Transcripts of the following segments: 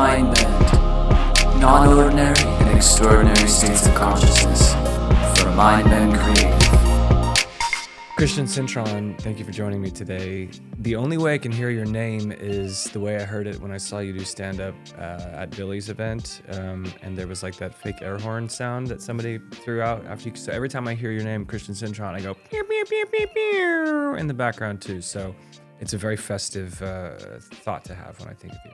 MINDBEND. Non-ordinary and extraordinary states of consciousness for MINDBEND Creative. Christian Cintron, thank you for joining me today. The only way I can hear your name is the way I heard it when I saw you do stand-up at Billy's event, and there was like that fake air horn sound that somebody threw out after you. So every time I hear your name, Christian Cintron, I go pew, pew, pew, pew, pew, in the background too. So it's a very festive thought to have when I think of you.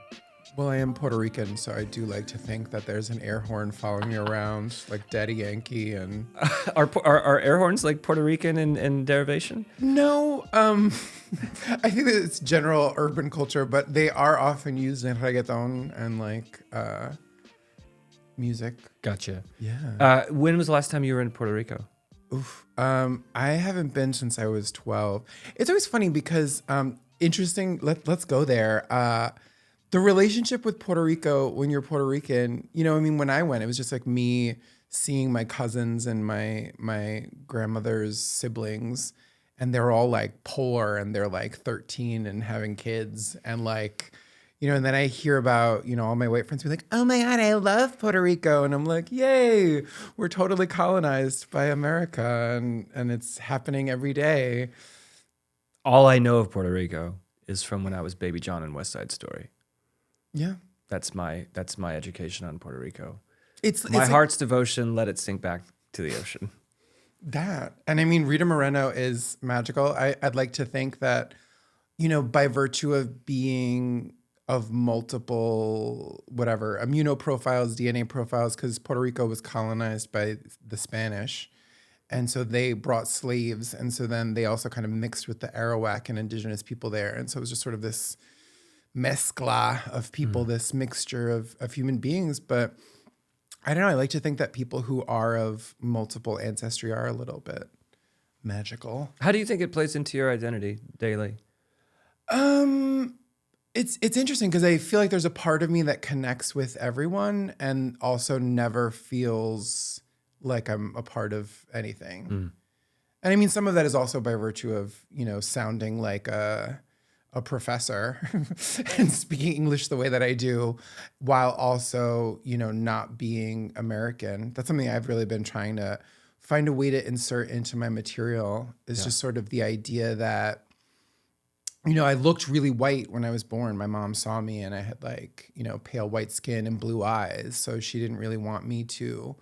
Well, I am Puerto Rican, so I do like to think that there's an air horn following me around, like Daddy Yankee. And Are air horns like Puerto Rican in derivation? no, I think that it's general urban culture, but they are often used in reggaeton and like music. Gotcha. Yeah. When was the last time you were in Puerto Rico? Oof. I haven't been since I was 12. It's always funny because interesting. Let's go there. The relationship with Puerto Rico when you're Puerto Rican, when I went, it was just like me seeing my cousins and my grandmother's siblings, and they're all like poor and they're like 13 and having kids and like, and then I hear about, all my white friends be like, oh my God, I love Puerto Rico. And I'm like, yay, we're totally colonized by America and it's happening every day. All I know of Puerto Rico is from when I was Baby John in West Side Story. Yeah. That's my education on Puerto Rico. It's my heart's devotion, let it sink back to the ocean. That. And I mean, Rita Moreno is magical. I'd like to think that, by virtue of being of multiple, immunoprofiles, DNA profiles, because Puerto Rico was colonized by the Spanish. And so they brought slaves. And so then they also kind of mixed with the Arawak and indigenous people there. And so it was just sort of this mezcla of people, this mixture of human beings. But I don't know, I like to think that people who are of multiple ancestry are a little bit magical. How do you think it plays into your identity daily? It's interesting because I feel like there's a part of me that connects with everyone and also never feels like I'm a part of anything. And I mean, some of that is also by virtue of, sounding like a professor and speaking English the way that I do, while also, not being American. That's something I've really been trying to find a way to insert into my material is just sort of the idea that, I looked really white when I was born. My mom saw me and I had like, pale white skin and blue eyes. So she didn't really want me to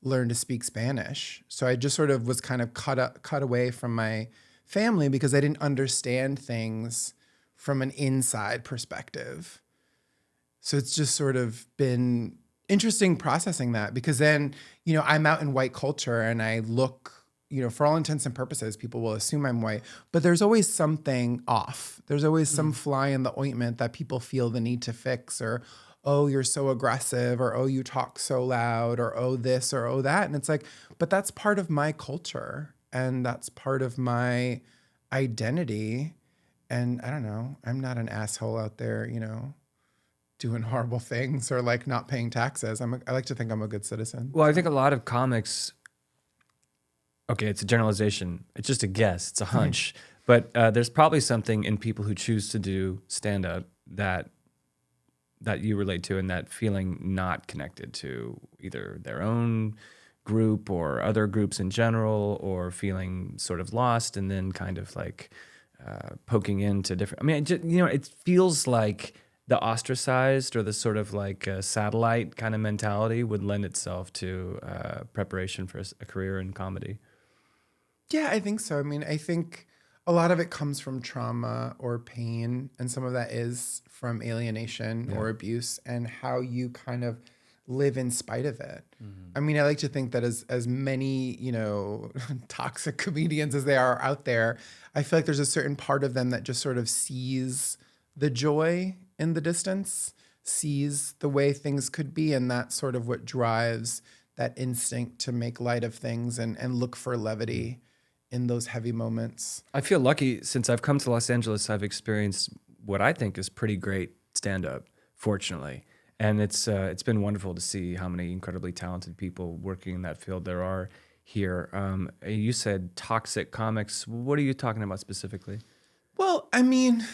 learn to speak Spanish. So I just sort of was kind of cut away from my family because I didn't understand things from an inside perspective. So it's just sort of been interesting processing that because then, I'm out in white culture and I look, for all intents and purposes, people will assume I'm white, but there's always something off. There's always some fly in the ointment that people feel the need to fix, or, oh, you're so aggressive, or, oh, you talk so loud, or, oh, this, or, oh, that. And it's like, but that's part of my culture and that's part of my identity. And I don't know, I'm not an asshole out there, doing horrible things or like not paying taxes. I like to think I'm a good citizen. Well, I think a lot of comics, okay, it's a generalization. It's just a guess. It's a hunch. But there's probably something in people who choose to do stand-up that you relate to, and that feeling not connected to either their own group or other groups in general, or feeling sort of lost and then kind of like poking into different. I mean, it feels like the ostracized or the sort of like satellite kind of mentality would lend itself to preparation for a career in comedy. Yeah, I think so. I mean, I think a lot of it comes from trauma or pain, and some of that is from alienation or abuse, and how you kind of live in spite of it. I mean, I like to think that as many, toxic comedians as they are out there, I feel like there's a certain part of them that just sort of sees the joy in the distance, sees the way things could be, and that's sort of what drives that instinct to make light of things and look for levity in those heavy moments. I feel lucky since I've come to Los Angeles. I've experienced what I think is pretty great stand-up, fortunately. And it's been wonderful to see how many incredibly talented people working in that field there are here. You said toxic comics. What are you talking about specifically? Well, I mean,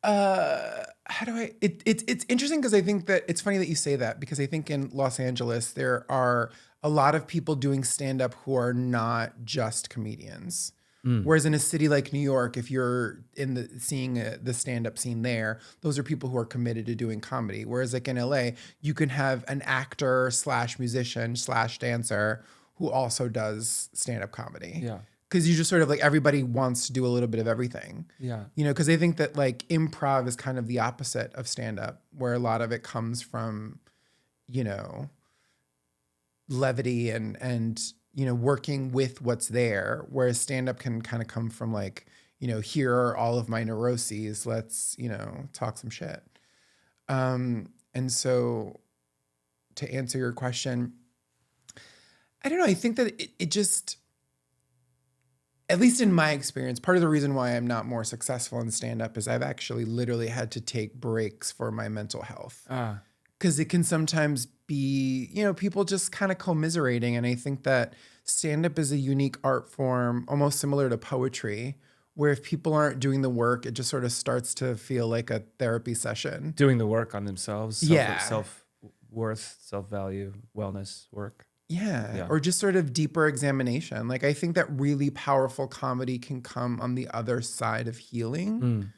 How do I? It's interesting because I think that it's funny that you say that, because I think in Los Angeles there are a lot of people doing stand up who are not just comedians. Whereas in a city like New York, if you're seeing the stand up scene there, those are people who are committed to doing comedy. Whereas like in LA, you can have an actor / musician / dancer who also does stand up comedy. Yeah. Because you just sort of like, everybody wants to do a little bit of everything. Yeah. You know, because I think that like improv is kind of the opposite of stand up, where a lot of it comes from, you know, levity and you know, working with what's there. Whereas stand up can kind of come from like, you know, here are all of my neuroses. Let's, you know, talk some shit. And so to answer your question, I don't know. I think that it just, at least in my experience, part of the reason why I'm not more successful in stand-up is I've actually literally had to take breaks for my mental health. Because it can sometimes be, you know, people just kind of commiserating. And I think that stand-up is a unique art form, almost similar to poetry, where if people aren't doing the work, it just sort of starts to feel like a therapy session. Doing the work on themselves. Self-worth, self-value, wellness work. Yeah, or just sort of deeper examination. Like I think that really powerful comedy can come on the other side of healing.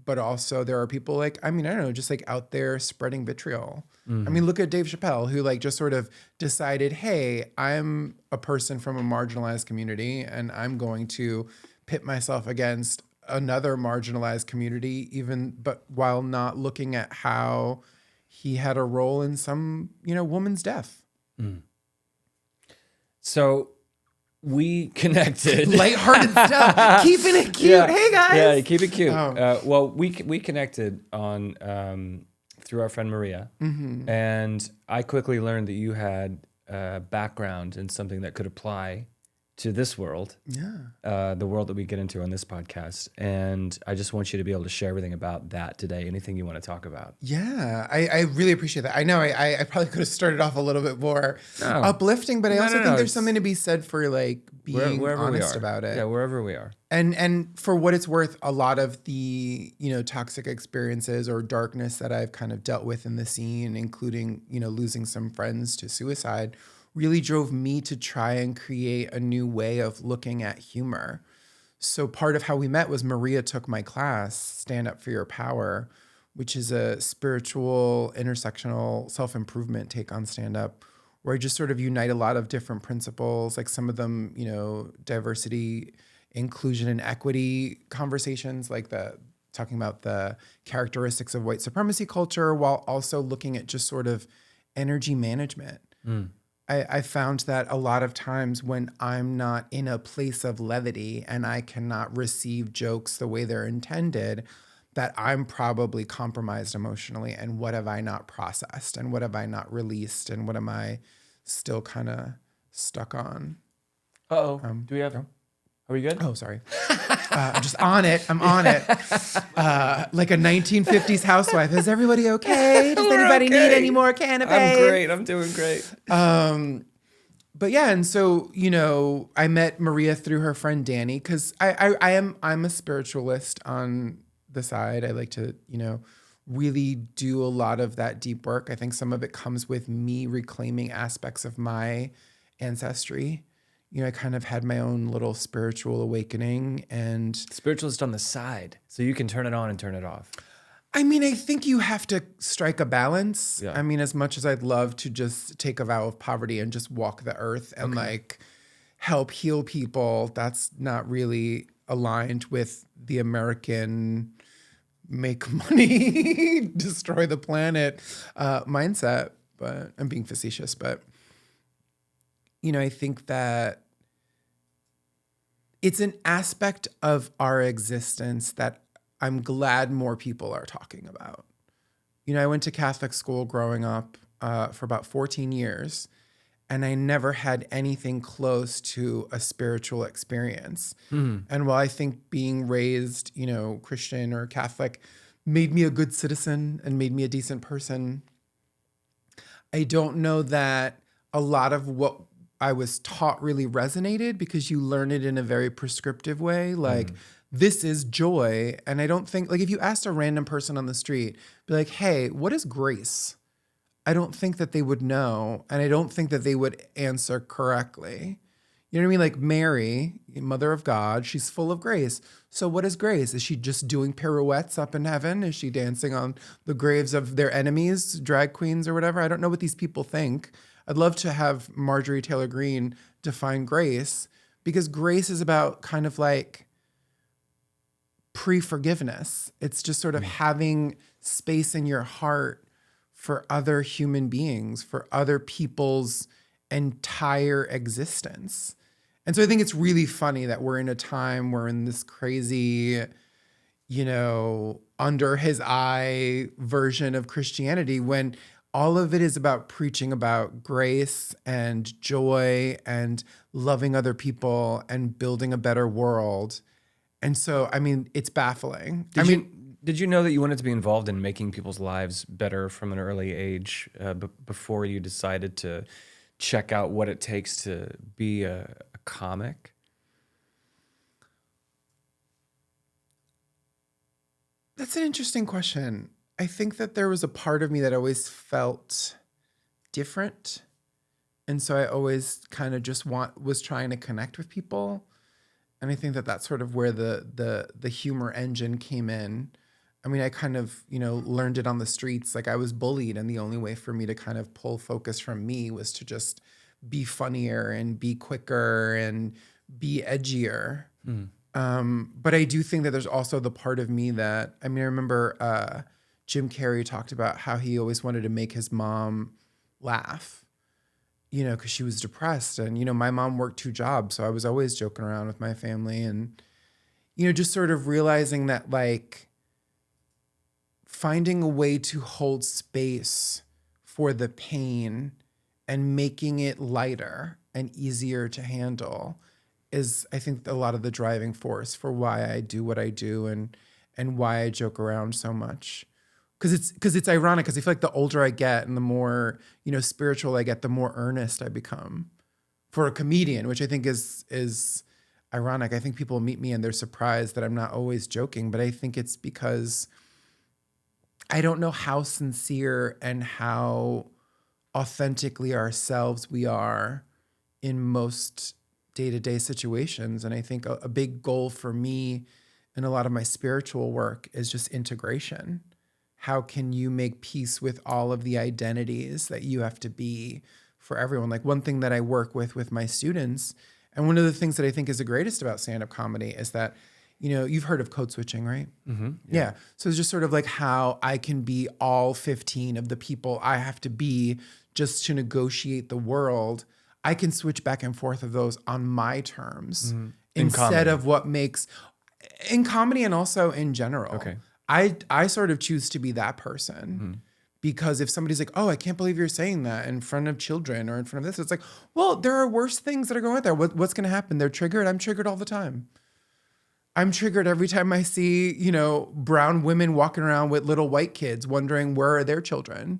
But also there are people like, I mean, I don't know, just like out there spreading vitriol. I mean, look at Dave Chappelle, who like just sort of decided, hey, I'm a person from a marginalized community and I'm going to pit myself against another marginalized community, but while not looking at how he had a role in some, you know, woman's death. So we connected. Lighthearted stuff. Keeping it cute. Yeah. Hey, guys. Yeah, keep it cute. Well, we connected on through our friend Maria. And I quickly learned that you had a background in something that could apply to this world. Yeah. The world that we get into on this podcast. And I just want you to be able to share everything about that today. Anything you want to talk about. Yeah, I really appreciate that. I know I probably could have started off a little bit more uplifting, but I also think there's something to be said for like being honest about it. Yeah, wherever we are. And for what it's worth, a lot of the, you know, toxic experiences or darkness that I've kind of dealt with in the scene, including, you know, losing some friends to suicide, really drove me to try and create a new way of looking at humor. So part of how we met was Maria took my class, Stand Up for Your Power, which is a spiritual, intersectional self-improvement take on stand-up, where I just sort of unite a lot of different principles, like some of them, you know, diversity, inclusion, and equity conversations, like talking about the characteristics of white supremacy culture, while also looking at just sort of energy management. I found that a lot of times when I'm not in a place of levity and I cannot receive jokes the way they're intended, that I'm probably compromised emotionally. And what have I not processed? And what have I not released? And what am I still kind of stuck on? Do we have... Are we good? Oh, sorry. I'm just on it. I'm on it. Like a 1950s housewife. Is everybody okay? Does anybody need any more canapes? I'm great. I'm doing great. But yeah, and so, you know, I met Maria through her friend Danny, because I'm a spiritualist on the side. I like to, you know, really do a lot of that deep work. I think some of it comes with me reclaiming aspects of my ancestry. You know, I kind of had my own little spiritual awakening, and Spiritualist on the side, so you can turn it on and turn it off. I mean, I think you have to strike a balance. Yeah. I mean, as much as I'd love to just take a vow of poverty and just walk the earth and like help heal people, that's not really aligned with the American make money, destroy the planet mindset. But I'm being facetious, but you know, I think that it's an aspect of our existence that I'm glad more people are talking about. You know, I went to Catholic school growing up for about 14 years, and I never had anything close to a spiritual experience. And while I think being raised, you know, Christian or Catholic made me a good citizen and made me a decent person, I don't know that a lot of what I was taught really resonated, because you learn it in a very prescriptive way. Like this is joy. And I don't think, like, if you asked a random person on the street, be like, hey, what is grace? I don't think that they would know. And I don't think that they would answer correctly. You know what I mean? Like Mary, Mother of God, she's full of grace. So what is grace? Is she just doing pirouettes up in heaven? Is she dancing on the graves of their enemies, drag queens or whatever? I don't know what these people think. I'd love to have Marjorie Taylor Greene define grace, because grace is about kind of like pre-forgiveness. It's just sort of having space in your heart for other human beings, for other people's entire existence. And so I think it's really funny that we're in a time, we're in this crazy, under his eye version of Christianity, when all of it is about preaching about grace and joy and loving other people and building a better world. And so, I mean, it's baffling. Did you know that you wanted to be involved in making people's lives better from an early age before you decided to check out what it takes to be a comic? That's an interesting question. I think that there was a part of me that always felt different. And so I always kind of just was trying to connect with people. And I think that that's sort of where the humor engine came in. I mean, I kind of, learned it on the streets. Like, I was bullied, and the only way for me to kind of pull focus from me was to just be funnier and be quicker and be edgier. But I do think that there's also the part of me that, I remember Jim Carrey talked about how he always wanted to make his mom laugh, because she was depressed. And, my mom worked 2 jobs, so I was always joking around with my family. And, just sort of realizing that, like, finding a way to hold space for the pain and making it lighter and easier to handle is, I think, a lot of the driving force for why I do what I do and why I joke around so much. Because it's ironic, because I feel like the older I get and the more, spiritual I get, the more earnest I become for a comedian, which I think is ironic. I think people meet me and they're surprised that I'm not always joking, but I think it's because I don't know how sincere and how authentically ourselves we are in most day-to-day situations. And I think a big goal for me in a lot of my spiritual work is just integration. How can you make peace with all of the identities that you have to be for everyone? Like, one thing that I work with my students, and one of the things that I think is the greatest about stand-up comedy is that, you've heard of code switching, right? Mm-hmm, yeah. So it's just sort of like how I can be all 15 of the people I have to be just to negotiate the world. I can switch back and forth of those on my terms instead of what makes, in comedy and also in general. Okay. I sort of choose to be that person because if somebody's like, oh, I can't believe you're saying that in front of children or in front of this, it's like, well, there are worse things that are going on there. What's going to happen? They're triggered. I'm triggered all the time. I'm triggered every time I see, brown women walking around with little white kids wondering where are their children.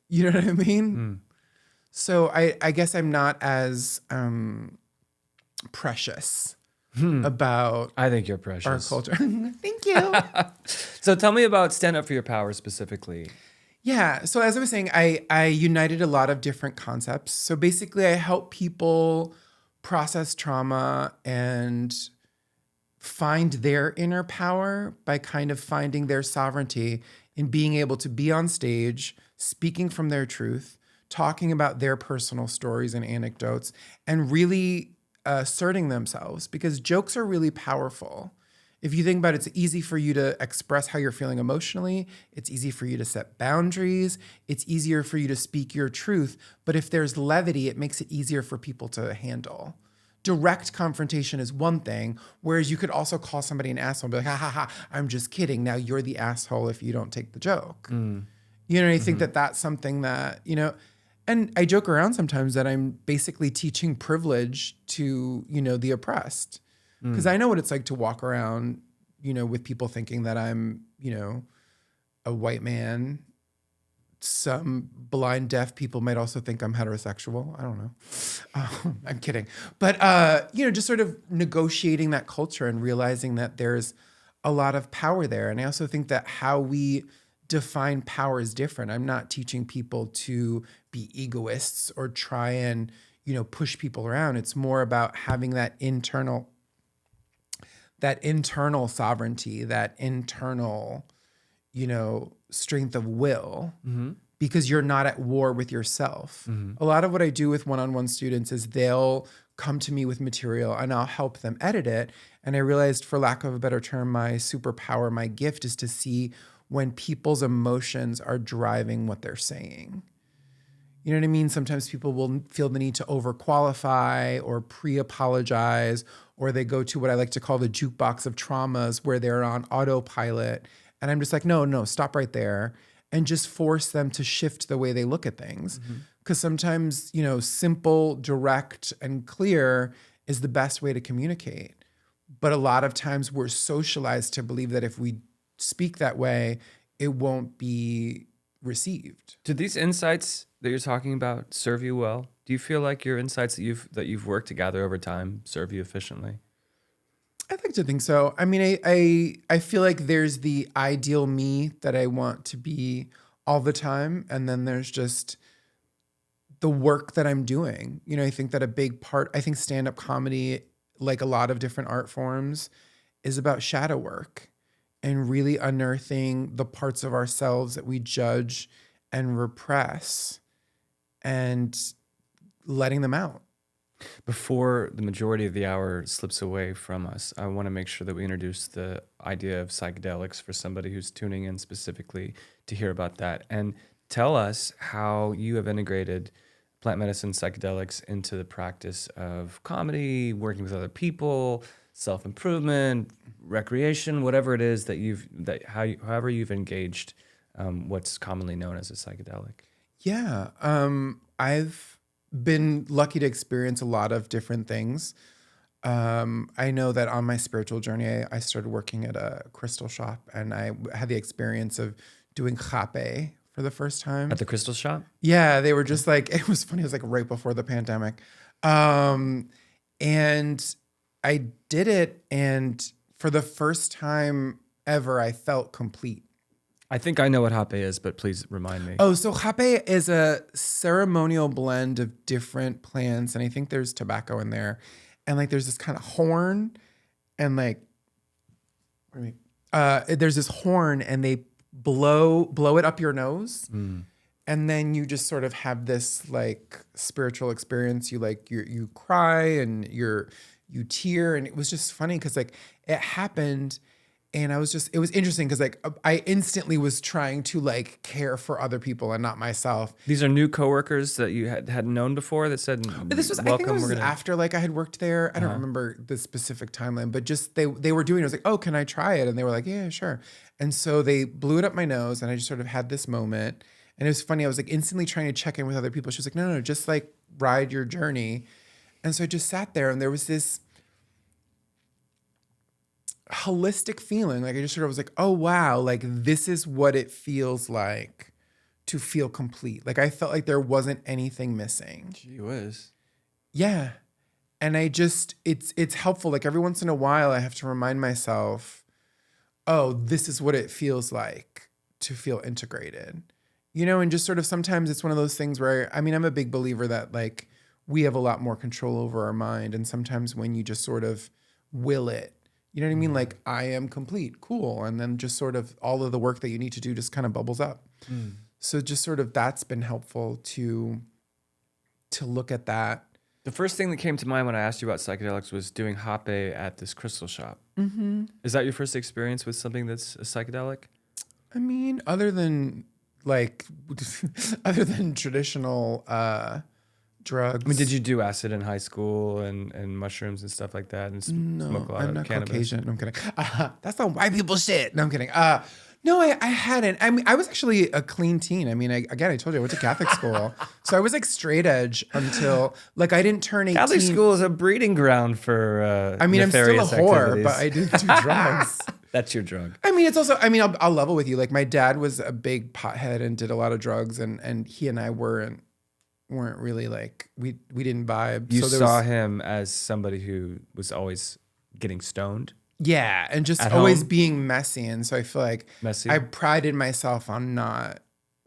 You know what I mean? So I guess I'm not as precious about I think you're precious. our culture. Thank you. So tell me about Stand Up for Your Power specifically. Yeah. So as I was saying, I united a lot of different concepts. So basically I help people process trauma and find their inner power by kind of finding their sovereignty in being able to be on stage, speaking from their truth, talking about their personal stories and anecdotes, and really asserting themselves, because jokes are really powerful. If you think about it, it's easy for you to express how you're feeling emotionally. It's easy for you to set boundaries. It's easier for you to speak your truth. But if there's levity, it makes it easier for people to handle. Direct confrontation is one thing, whereas you could also call somebody an asshole and be like, ha ha ha, I'm just kidding. Now you're the asshole if you don't take the joke. I think that that's something that, and I joke around sometimes that I'm basically teaching privilege to, the oppressed. Because I know what it's like to walk around, with people thinking that I'm, a white man some blind deaf people might also think I'm heterosexual. I don't know. I'm kidding. But, just sort of negotiating that culture and realizing that there's a lot of power there. And I also think that how we define power is different. I'm not teaching people to be egoists or try and, push people around. It's more about having that internal sovereignty, that internal, strength of will, because you're not at war with yourself. A lot of what I do with one-on-one students is they'll come to me with material and I'll help them edit it. And I realized, for lack of a better term, my superpower, my gift is to see when people's emotions are driving what they're saying. You know what I mean? Sometimes people will feel the need to overqualify or pre-apologize, or they go to what I like to call the jukebox of traumas, where they're on autopilot. And I'm just like, no, stop right there, and just force them to shift the way they look at things. Because sometimes, simple, direct, and clear is the best way to communicate. But a lot of times we're socialized to believe that if we speak that way, it won't be received. Do these insights that you're talking about serve you well? Do you feel like your insights that you've worked to gather over time serve you efficiently? I'd like to think so. I mean, I feel like there's the ideal me that I want to be all the time, and then there's just the work that I'm doing. I think that a big part, I think stand-up comedy, like a lot of different art forms, is about shadow work and really unearthing the parts of ourselves that we judge and repress and letting them out. Before the majority of the hour slips away from us, I want to make sure that we introduce the idea of psychedelics for somebody who's tuning in specifically to hear about that. And tell us how you have integrated plant medicine psychedelics into the practice of comedy, working with other people, self-improvement, recreation, whatever it is that however you've engaged what's commonly known as a psychedelic. Yeah. I've been lucky to experience a lot of different things. I know that on my spiritual journey, I started working at a crystal shop, and I had the experience of doing jape for the first time. At the crystal shop? Yeah, they were just like, it was funny. It was like right before the pandemic. And I did it, and for the first time ever, I felt complete. I think I know what jape is, but please remind me. Oh, so jape is a ceremonial blend of different plants, and I think there's tobacco in there. And like there's this kind of horn, and like there's this horn, and they blow it up your nose. And then you just sort of have this like spiritual experience. You cry and you tear, and it was just funny because like it happened. And it was interesting because like I instantly was trying to like care for other people and not myself. These are new coworkers that you had known before that said, But this was, welcome. I think it was after like I had worked there. I don't remember the specific timeline, but just they were doing it. I was like, oh, can I try it? And they were like, yeah, sure. And so they blew it up my nose, and I just sort of had this moment. And it was funny. I was like instantly trying to check in with other people. She was like, no, just like ride your journey. And so I just sat there, and there was this holistic feeling. Like I just sort of was like, oh wow, like this is what it feels like to feel complete. Like I felt like there wasn't anything missing. Gee whiz. Yeah. And it's helpful. Like every once in a while I have to remind myself, oh, this is what it feels like to feel integrated. And just sort of sometimes it's one of those things where, I'm a big believer that like we have a lot more control over our mind. And sometimes when you just sort of will it, you know what I mean? Like, I am complete, cool. And then just sort of all of the work that you need to do just kind of bubbles up. So just sort of that's been helpful to look at that. The first thing that came to mind when I asked you about psychedelics was doing jape at this crystal shop. Is that your first experience with something that's a psychedelic? Other than traditional drugs. Did you do acid in high school and mushrooms and stuff like that and smoke a lot I'm of not cannabis? Caucasian. No, I'm kidding. That's not white people shit. No, I'm kidding. No, I hadn't. I was actually a clean teen. I told you I went to Catholic school. So I was like straight edge until like I didn't turn 18. Catholic school is a breeding ground for I'm still a whore, activities. but I didn't do drugs. That's your drug. I mean, it's also, I mean, I'll level with you. Like my dad was a big pothead and did a lot of drugs, and he and I weren't really like, we didn't vibe. You so there saw was, him as somebody who was always getting stoned. yeah, and just At always home? being messy. And so I feel like Messy? I prided myself on not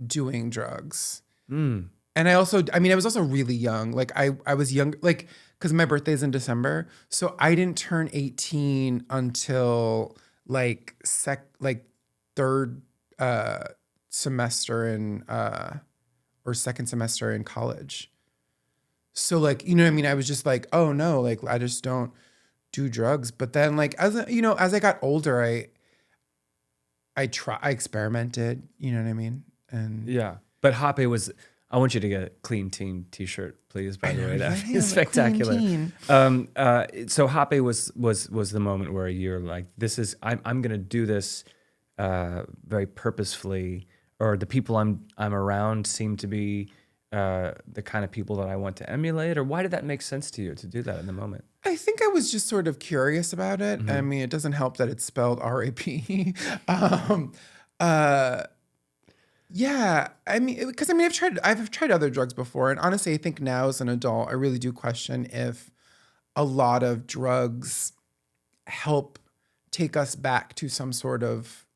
doing drugs. Mm. And I also, I mean, I was also really young. Like I was young, like, because my birthday's in December. So I didn't turn 18 until like third semester in or second semester in college. So like, you know what I mean? I was just like, oh no, like I just don't do drugs. But then like as I got older, I experimented, you know what I mean? And Yeah. But Hoppe was, I want you to get a Clean Teen t-shirt, please, by the way. That yeah, is like Clean spectacular. Teen. So Hoppe was the moment where you're like, this is, I'm going to do this very purposefully, or the people I'm around seem to be the kind of people that I want to emulate, or why did that make sense to you to do that in the moment? I think I was just sort of curious about it. Mm-hmm. I mean, it doesn't help that it's spelled R-A-P. Yeah, I mean, because I mean, I've tried other drugs before, and honestly, I think now as an adult, I really do question if a lot of drugs help take us back to some sort of,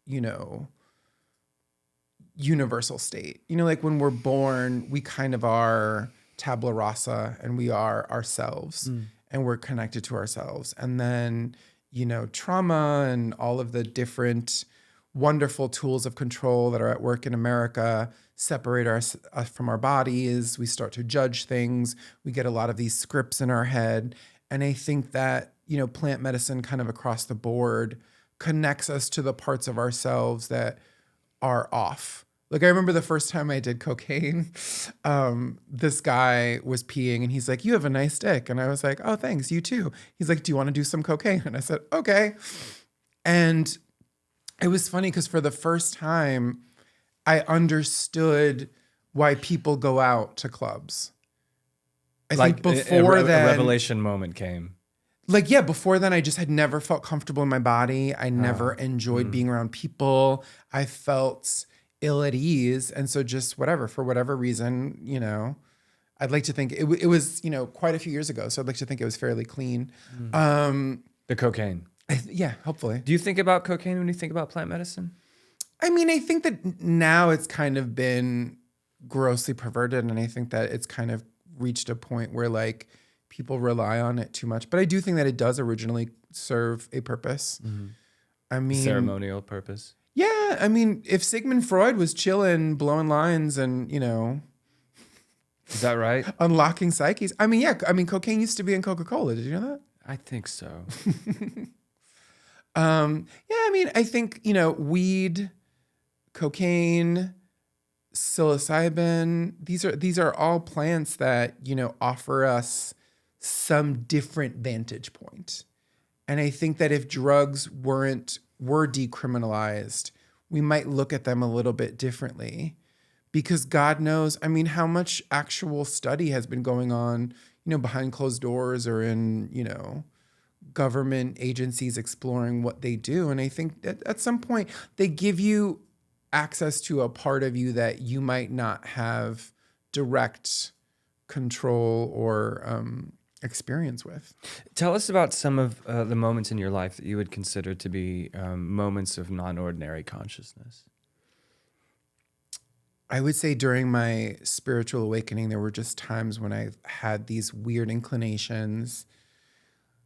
universal state. Like when we're born, we kind of are tabula rasa, and we are ourselves, and we're connected to ourselves, and then trauma and all of the different wonderful tools of control that are at work in America separate us from our bodies. We start to judge things. We get a lot of these scripts in our head. And I think that, plant medicine kind of across the board connects us to the parts of ourselves that are off. Like I remember the first time I did cocaine, this guy was peeing and he's like, "You have a nice dick." And I was like, "Oh, thanks, you too." He's like, "Do you want to do some cocaine?" And I said, "Okay." And it was funny because for the first time, I understood why people go out to clubs. I think before then, a revelation moment came. Like, yeah, before then, I just had never felt comfortable in my body. I never enjoyed being around people. I felt ill at ease. And so just whatever, for whatever reason, I'd like to think it was, quite a few years ago. So I'd like to think it was fairly clean. The cocaine. Yeah, hopefully. Do you think about cocaine when you think about plant medicine? I mean, I think that now it's kind of been grossly perverted, and I think that it's kind of reached a point where like people rely on it too much. But I do think that it does originally serve a purpose. Mm-hmm. I mean, ceremonial purpose. Yeah, I mean, if Sigmund Freud was chilling, blowing lines, and is that right? Unlocking psyches. I mean, yeah. I mean, cocaine used to be in Coca-Cola. Did you know that? I think so. Yeah, I mean, I think, weed, cocaine, psilocybin, these are all plants that, offer us some different vantage point. And I think that if drugs were decriminalized, we might look at them a little bit differently, because God knows, I mean, how much actual study has been going on, behind closed doors or in, government agencies exploring what they do. And I think that at some point they give you access to a part of you that you might not have direct control or experience with. Tell us about some of the moments in your life that you would consider to be moments of non-ordinary consciousness. I would say during my spiritual awakening, there were just times when I had these weird inclinations.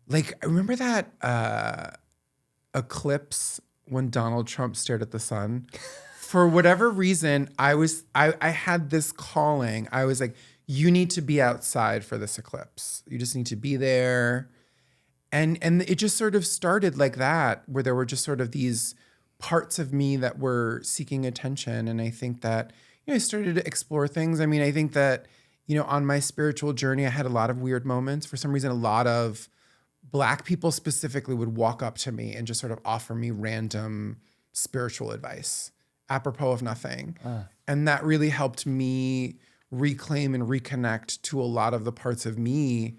Like, I remember that eclipse when Donald Trump stared at the sun. For whatever reason, I had this calling. I was like, you need to be outside for this eclipse. You just need to be there. And it just sort of started like that, where there were just sort of these parts of me that were seeking attention. And I think that, I started to explore things. I mean, I think that, on my spiritual journey, I had a lot of weird moments. For some reason, a lot of Black people specifically would walk up to me and just sort of offer me random spiritual advice, apropos of nothing. And that really helped me reclaim and reconnect to a lot of the parts of me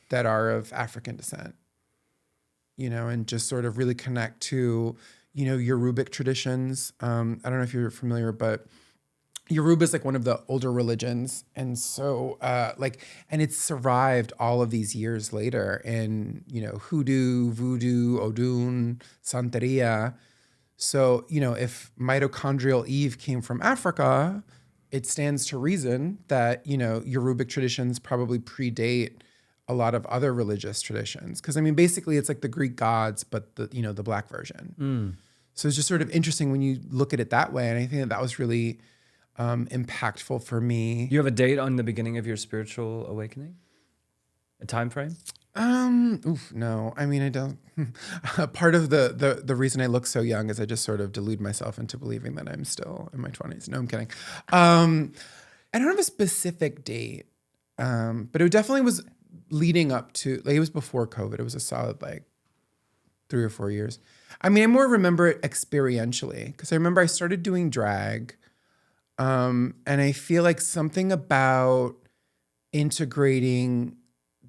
that are of African descent. and just sort of really connect to, Yorubic traditions. I don't know if you're familiar, but Yoruba is like one of the older religions. And so and it's survived all of these years later in, hoodoo, voodoo, Odun, Santeria. So, if mitochondrial Eve came from Africa, it stands to reason that, Yorubic traditions probably predate a lot of other religious traditions. Because, basically it's like the Greek gods, but the Black version. So it's just sort of interesting when you look at it that way. And I think that was really impactful for me. You have a date on the beginning of your spiritual awakening? A time frame? No. I don't. Part of the reason I look so young is I just sort of delude myself into believing that I'm still in my 20s. No, I'm kidding. I don't have a specific date, but it definitely was leading up to, it was before COVID. It was a solid 3 or 4 years. I more remember it experientially because I remember I started doing drag. And I feel like something about integrating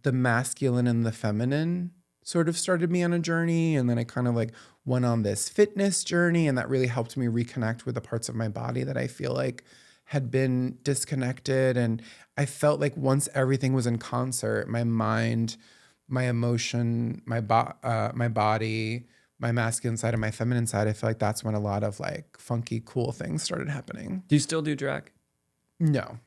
the masculine and the feminine sort of started me on a journey. And then I kind of went on this fitness journey, and that really helped me reconnect with the parts of my body that I feel like had been disconnected. And I felt like once everything was in concert, my mind, my emotion, my body, my masculine side and my feminine side, I feel like that's when a lot of funky, cool things started happening. Do you still do drag? No.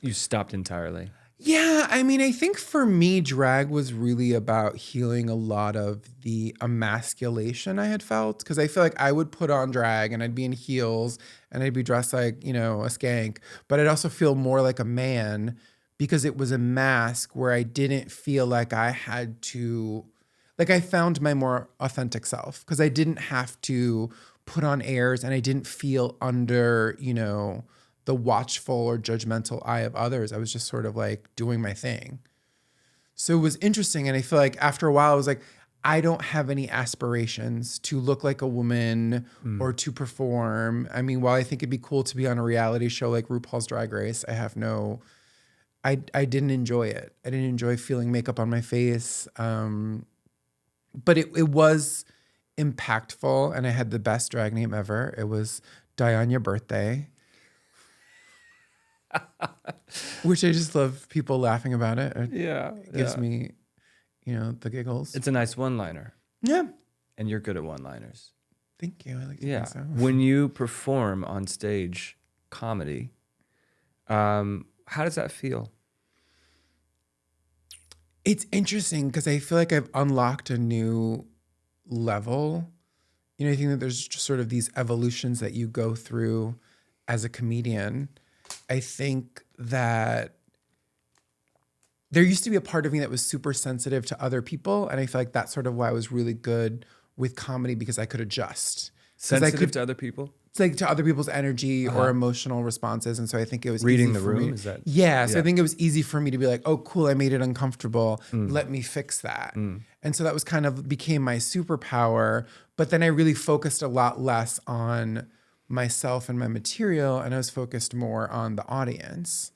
You stopped entirely? Yeah, I think for me, drag was really about healing a lot of the emasculation I had felt. Because I feel like I would put on drag and I'd be in heels and I'd be dressed like, a skank. But I'd also feel more like a man because it was a mask where I didn't feel like I had to... I found my more authentic self because I didn't have to put on airs and I didn't feel under, the watchful or judgmental eye of others. I was just sort of doing my thing. So it was interesting. And I feel like after a while, I was like, I don't have any aspirations to look like a woman or to perform. While I think it'd be cool to be on a reality show like RuPaul's Drag Race, I didn't enjoy it. I didn't enjoy feeling makeup on my face. But it was impactful, and I had the best drag name ever. It was Diana Birthday, which I just love people laughing about it. It gives me, the giggles. It's a nice one-liner. Yeah. And you're good at one-liners. Thank you. I like to think so. When you perform on stage comedy, how does that feel? It's interesting because I feel like I've unlocked a new level. I think that there's just sort of these evolutions that you go through as a comedian. I think that there used to be a part of me that was super sensitive to other people. And I feel like that's sort of why I was really good with comedy because I could adjust. Sensitive to other people? It's to other people's energy or emotional responses. And so I think it was reading easy the for room. me. Is that? Yeah. So I think it was easy for me to be like, oh, cool. I made it uncomfortable. Let me fix that. And so that was kind of became my superpower. But then I really focused a lot less on myself and my material. And I was focused more on the audience.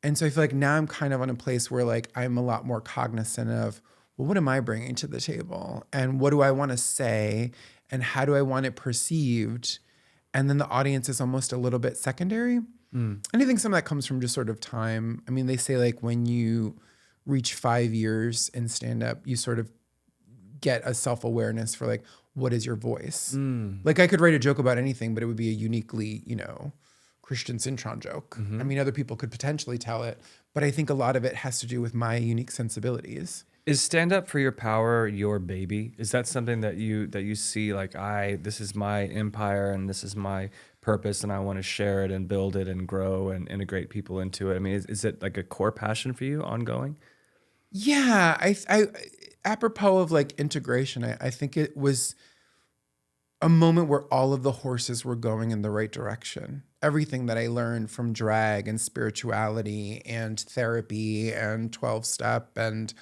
And so I feel like now I'm kind of on a place where I'm a lot more cognizant of, well, what am I bringing to the table? And what do I want to say? And how do I want it perceived? And then the audience is almost a little bit secondary. And I think some of that comes from just sort of time. They say when you reach 5 years in stand-up, you sort of get a self-awareness for what is your voice? I could write a joke about anything, but it would be a uniquely, Christian Cintron joke. Other people could potentially tell it, but I think a lot of it has to do with my unique sensibilities. Is Stand Up for Your Power your baby? Is that something that you see this is my empire and this is my purpose and I want to share it and build it and grow and integrate people into it? Is it a core passion for you ongoing? Yeah, I apropos of integration, I think it was a moment where all of the horses were going in the right direction. Everything that I learned from drag and spirituality and therapy and 12-step and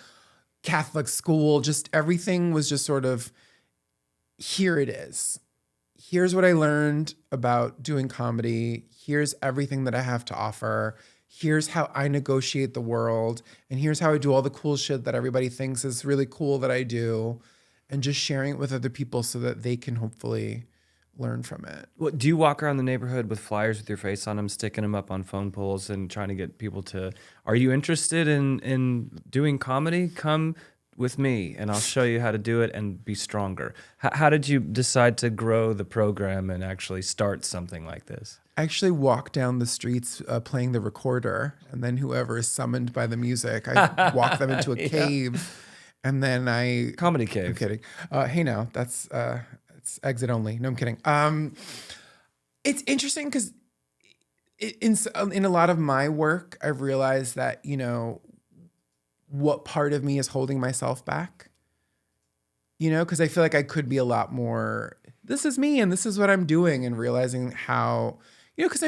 Catholic school, just everything was just sort of, here it is. Here's what I learned about doing comedy. Here's everything that I have to offer. Here's how I negotiate the world. And here's how I do all the cool shit that everybody thinks is really cool that I do. and just sharing it with other people so that they can hopefully learn from it. What, do you walk around the neighborhood with flyers with your face on them, sticking them up on phone poles and trying to get people to, are you interested in doing comedy? Come with me and I'll show you how to do it and be stronger. How did you decide to grow the program and actually start something like this? I actually walk down the streets playing the recorder, and then whoever is summoned by the music, I walk them into a cave, and then Comedy cave. I'm kidding. Hey, now that's it's exit only. No, I'm kidding. It's interesting because in a lot of my work, I've realized that what part of me is holding myself back. Because I feel like I could be a lot more. This is me, and this is what I'm doing, and realizing how. Because I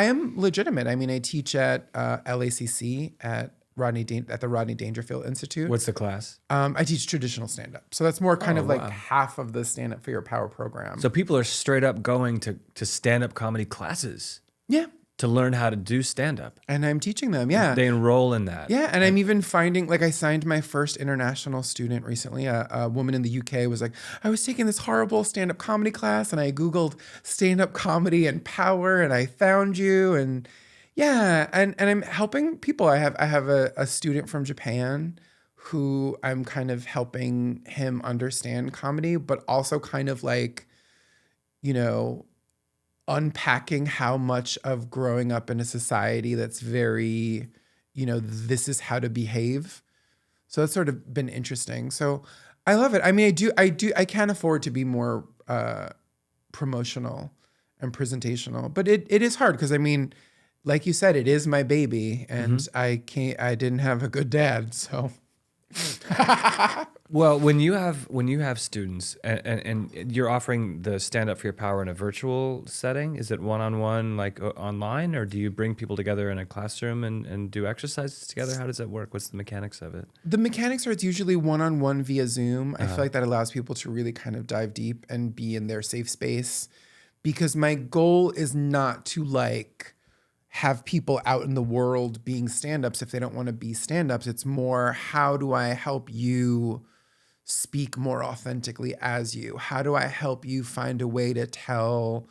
am legitimate. I teach at LACC at the Rodney Dangerfield Institute. What's the class? I teach traditional stand-up. So that's more kind of like half of the Stand Up for Your Power program. So people are straight up going to stand-up comedy classes. Yeah. To learn how to do stand-up. And I'm teaching them, yeah. They enroll in that. Yeah, and I'm even finding, like I signed my first international student recently. A woman in the UK was like, I was taking this horrible stand-up comedy class and I Googled stand-up comedy and power and I found you. And yeah, and I'm helping people. I have a student from Japan who I'm kind of helping him understand comedy, but also kind of like, unpacking how much of growing up in a society that's very, this is how to behave. So that's sort of been interesting. So I love it. I can't afford to be more promotional and presentational, but it is hard because like you said, it is my baby and I didn't have a good dad. So well, when you have students and you're offering the Stand Up for Your Power in a virtual setting, is it one-on-one, like online, or do you bring people together in a classroom and do exercises together? How does that work? What's the mechanics of it? The mechanics are it's usually one-on-one via Zoom. I feel like that allows people to really kind of dive deep and be in their safe space, because my goal is not to have people out in the world being stand-ups if they don't want to be stand-ups. It's more, how do I help you speak more authentically as you? How do I help you find a way to tell,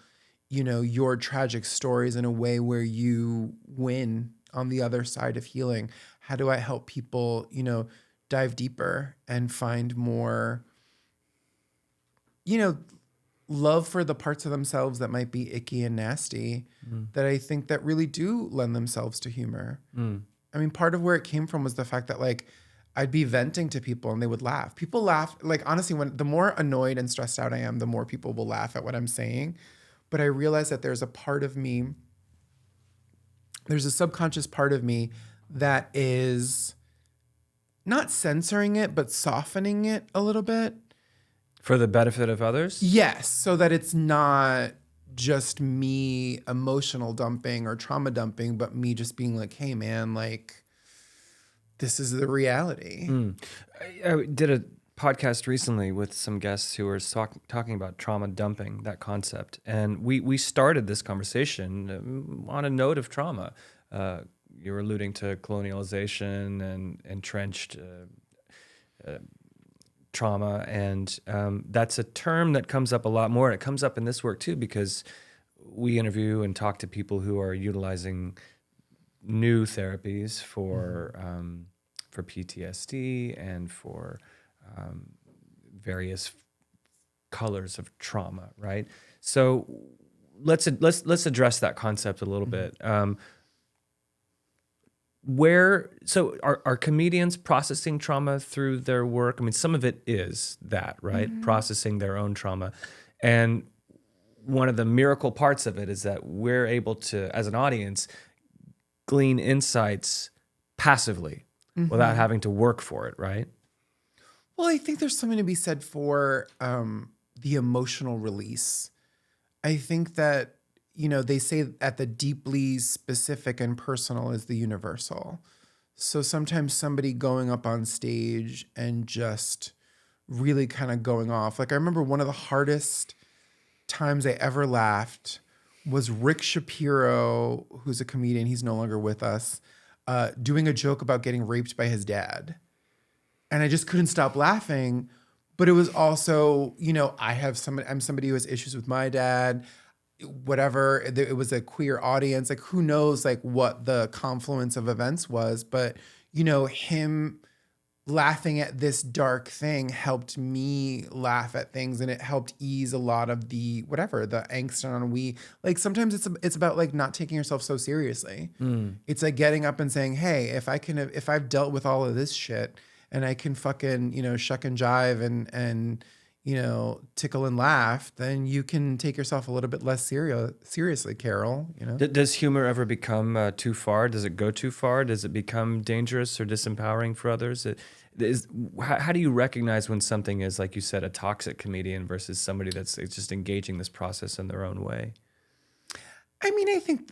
your tragic stories in a way where you win on the other side of healing? How do I help people, dive deeper and find more, love for the parts of themselves that might be icky and nasty that I think that really do lend themselves to humor. Part of where it came from was the fact that I'd be venting to people and they would laugh. People laugh, honestly, the more annoyed and stressed out I am, the more people will laugh at what I'm saying. But I realized that there's a part of me, there's a subconscious part of me that is not censoring it, but softening it a little bit. For the benefit of others? Yes, so that it's not just me emotional dumping or trauma dumping, but me just being like, hey man, this is the reality. I did a podcast recently with some guests who were talking about trauma dumping, that concept. And we started this conversation on a note of trauma. You were alluding to colonialization and entrenched trauma. And that's a term that comes up a lot more. And it comes up in this work too, because we interview and talk to people who are utilizing new therapies for PTSD and for various colors of trauma, right? So let's address that concept a little bit. So are comedians processing trauma through their work? Some of it is that, right? Processing their own trauma. And one of the miracle parts of it is that we're able to, as an audience, glean insights passively without having to work for it, right? Well, I think there's something to be said for the emotional release. I think that, they say at the deeply specific and personal is the universal. So sometimes somebody going up on stage and just really kind of going off. I remember one of the hardest times I ever laughed was Rick Shapiro, who's a comedian, he's no longer with us, doing a joke about getting raped by his dad. And I just couldn't stop laughing. But it was also, I'm somebody who has issues with my dad, whatever. It was a queer audience. Like, who knows, like, what the confluence of events was. But, him laughing at this dark thing helped me laugh at things, and it helped ease a lot of the angst and ennui. Like, sometimes it's about like not taking yourself so seriously. It's like getting up and saying, hey, if I've dealt with all of this shit and I can fucking, shuck and jive and tickle and laugh, then you can take yourself a little bit less seriously, Carol. Does humor ever become too far? Does it go too far? Does it become dangerous or disempowering for others? How do you recognize when something is, like you said, a toxic comedian versus somebody that's just engaging this process in their own way? I mean, I think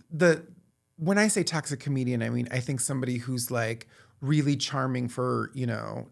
when I say toxic comedian, I think somebody who's like really charming for,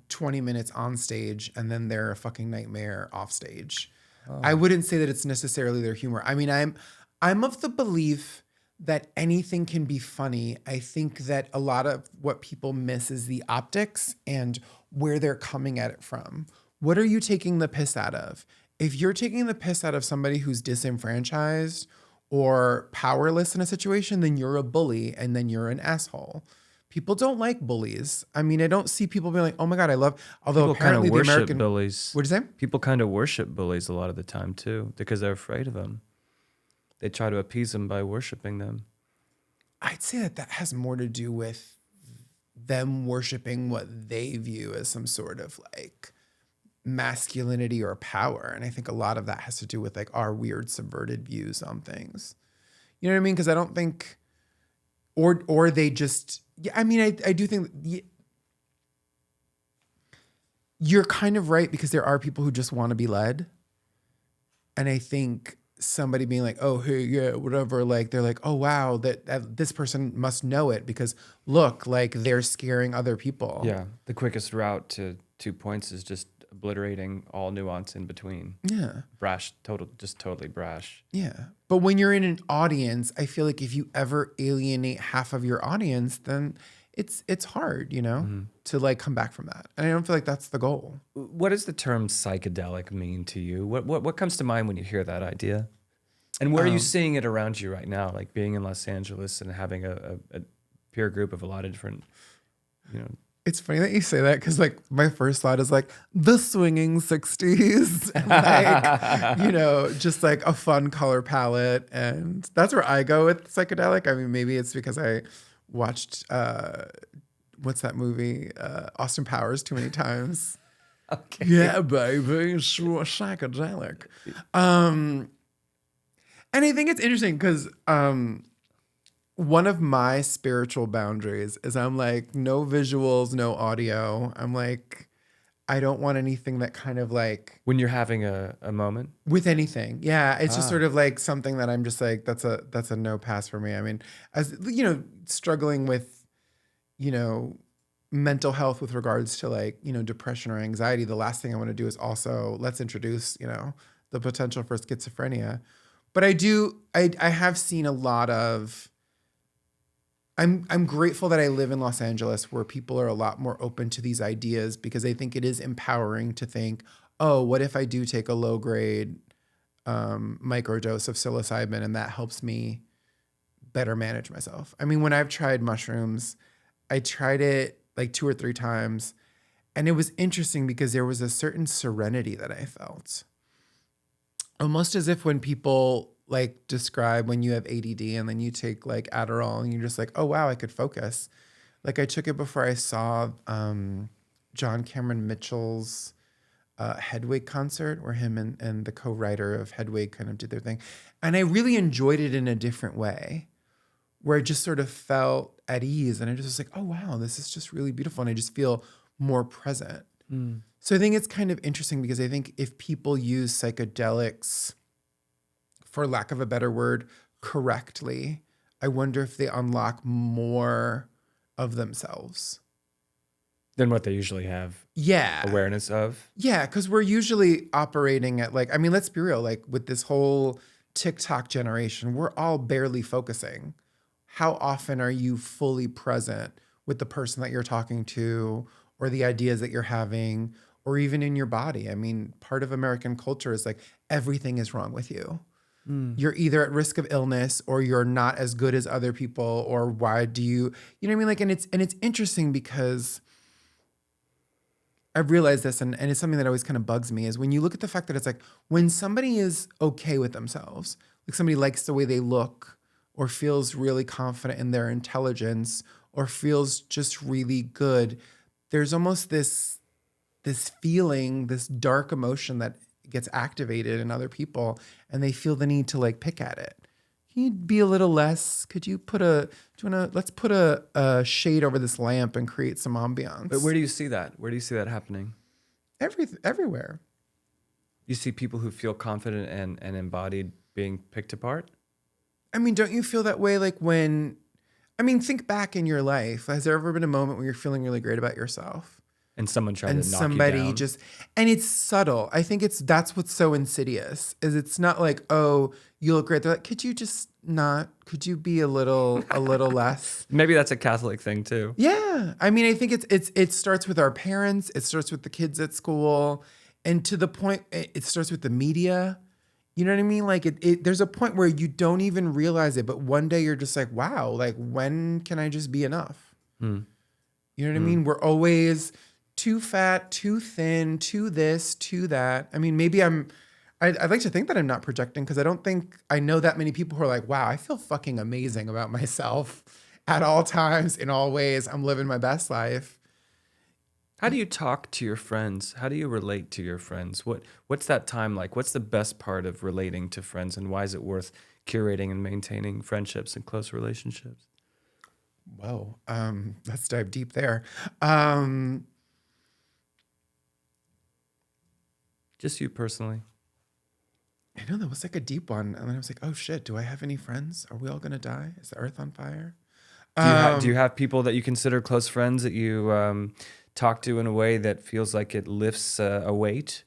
20 minutes on stage and then they're a fucking nightmare off stage. Oh. I wouldn't say that it's necessarily their humor. I mean, I'm of the belief that anything can be funny. I think that a lot of what people miss is the optics and where they're coming at it from. What are you taking the piss out of? If you're taking the piss out of somebody who's disenfranchised or powerless in a situation, then you're a bully and then you're an asshole. People don't like bullies. I mean, I don't see people being like, oh my God, although people apparently kind of the American bullies. What is that? People kind of worship bullies a lot of the time too, because they're afraid of them. They try to appease them by worshiping them. I'd say that has more to do with them worshiping what they view as some sort of like masculinity or power. And I think a lot of that has to do with like our weird subverted views on things. You know what I mean? Because I don't think, or they just, yeah, I mean, I do think you're kind of right, because there are people who just want to be led. And I think somebody being like, oh, hey, yeah, whatever. Like, they're like, oh, wow, that this person must know it because look, like they're scaring other people. Yeah. The quickest route to 2 points is just obliterating all nuance in between. Yeah. Brash, totally brash. Yeah. But when you're in an audience, I feel like if you ever alienate half of your audience, then it's hard, to like come back from that. And I don't feel like that's the goal. What does the term psychedelic mean to you? What comes to mind when you hear that idea? And where are you seeing it around you right now? Like being in Los Angeles and having a peer group of a lot of different, It's funny that you say that, because like my first thought is like the swinging 60s, and like, just like a fun color palette. And that's where I go with psychedelic. I mean, maybe it's because I watched, what's that movie? Austin Powers too many times. Okay. Yeah, baby, sure, psychedelic. And I think it's interesting because, one of my spiritual boundaries is I'm like, no visuals, no audio. I'm like, I don't want anything that kind of like... When you're having a moment? With anything. Yeah. It's just sort of like something that I'm just like, that's a no pass for me. I mean, as struggling with, mental health with regards to like, depression or anxiety, the last thing I want to do is also, let's introduce, the potential for schizophrenia. But I have seen a lot of... I'm grateful that I live in Los Angeles, where people are a lot more open to these ideas, because I think it is empowering to think, oh, what if I do take a low grade microdose of psilocybin and that helps me better manage myself. I mean, when I've tried mushrooms, I tried it like 2 or 3 times, and it was interesting because there was a certain serenity that I felt. Almost as if when people like describe when you have ADD and then you take like Adderall and you're just like, oh, wow, I could focus. Like I took it before I saw John Cameron Mitchell's Hedwig concert, where him and the co-writer of Hedwig kind of did their thing. And I really enjoyed it in a different way, where I just sort of felt at ease. And I just was like, oh, wow, this is just really beautiful. And I just feel more present. Mm. So I think it's kind of interesting, because I think if people use psychedelics, for lack of a better word, correctly, I wonder if they unlock more of themselves than what they usually have awareness of. Yeah, because we're usually operating at like, I mean, let's be real, like with this whole TikTok generation, we're all barely focusing. How often are you fully present with the person that you're talking to, or the ideas that you're having, or even in your body. I mean, part of American culture is like everything is wrong with you. You're either at risk of illness or you're not as good as other people, or why do you know what I mean? Like, and it's interesting because I've realized this, and it's something that always kind of bugs me, is when you look at the fact that it's like when somebody is okay with themselves, like somebody likes the way they look or feels really confident in their intelligence or feels just really good, there's almost this feeling, this dark emotion that gets activated in other people, and they feel the need to like pick at it. Can you be a little less? Could you let's put a shade over this lamp and create some ambiance. But where do you see that? Where do you see that happening? Everywhere. You see people who feel confident and embodied being picked apart? I mean, don't you feel that way? Like think back in your life. Has there ever been a moment when you're feeling really great about yourself? And someone tried And to knock somebody you down. and it's subtle. I think that's what's so insidious, is it's not like, oh, you look great. They're like, could you be a little less? Maybe that's a Catholic thing too. Yeah. I mean, I think it starts with our parents. It starts with the kids at school. And to the point, it starts with the media. You know what I mean? Like there's a point where you don't even realize it, but one day you're just like, wow, like when can I just be enough? You know what I mean? We're always too fat, too thin, too this, too that. I mean, maybe I'd like to think that I'm not projecting, because I don't think I know that many people who are like, wow, I feel fucking amazing about myself at all times, in all ways. I'm living my best life. How do you talk to your friends? How do you relate to your friends? What's that time like? What's the best part of relating to friends, and why is it worth curating and maintaining friendships and close relationships? Whoa, let's dive deep there. Just you personally. I know that was like a deep one. And then I was like, oh shit, do I have any friends? Are we all gonna die? Is the earth on fire? Do you have people that you consider close friends that you talk to in a way that feels like it lifts a weight?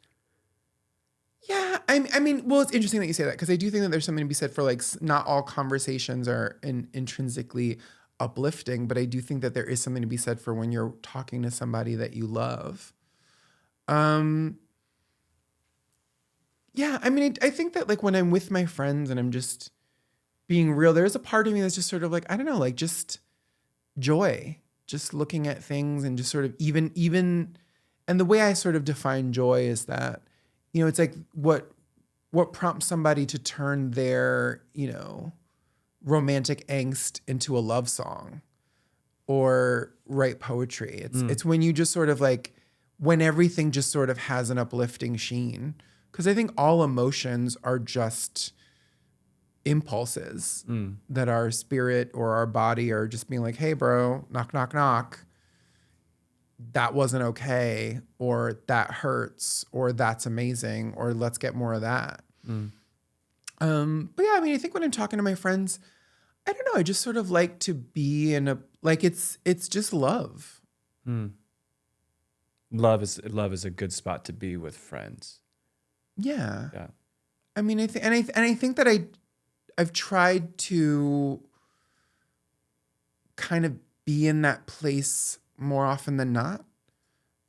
Yeah, I mean, well, it's interesting that you say that, because I do think that there's something to be said for like not all conversations are intrinsically uplifting, but I do think that there is something to be said for when you're talking to somebody that you love. Yeah, I mean, I think that like when I'm with my friends and I'm just being real, there's a part of me that's just sort of like, I don't know, like just joy, just looking at things and just sort of even, and the way I sort of define joy is that, you know, it's like what prompts somebody to turn their, you know, romantic angst into a love song or write poetry. It's when you just sort of like, when everything just sort of has an uplifting sheen. Because I think all emotions are just impulses that our spirit or our body are just being like, hey, bro, knock, knock, knock. That wasn't okay, or that hurts, or that's amazing, or let's get more of that. But yeah, I mean, I think when I'm talking to my friends, I don't know, I just sort of like to be in like it's just love. Love is a good spot to be with friends. Yeah. Yeah. I mean, I think that I've tried to kind of be in that place more often than not.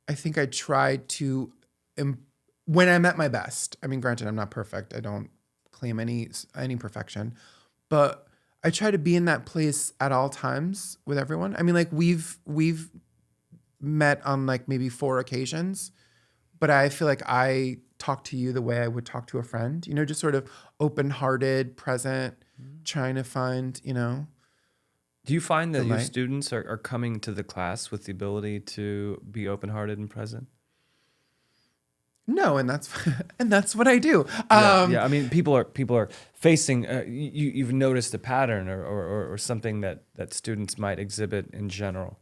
I think I tried to, when I'm at my best. I mean, granted, I'm not perfect. I don't claim any perfection, but I try to be in that place at all times with everyone. I mean, like we've met on like maybe 4 occasions, but I feel like I talk to you the way I would talk to a friend, you know, just sort of open-hearted, present, trying to find, you know. Do you find that your light. students are coming to the class with the ability to be open-hearted and present? No, and that's what I do. Yeah. I mean, people are facing. You've noticed a pattern or something that students might exhibit in general.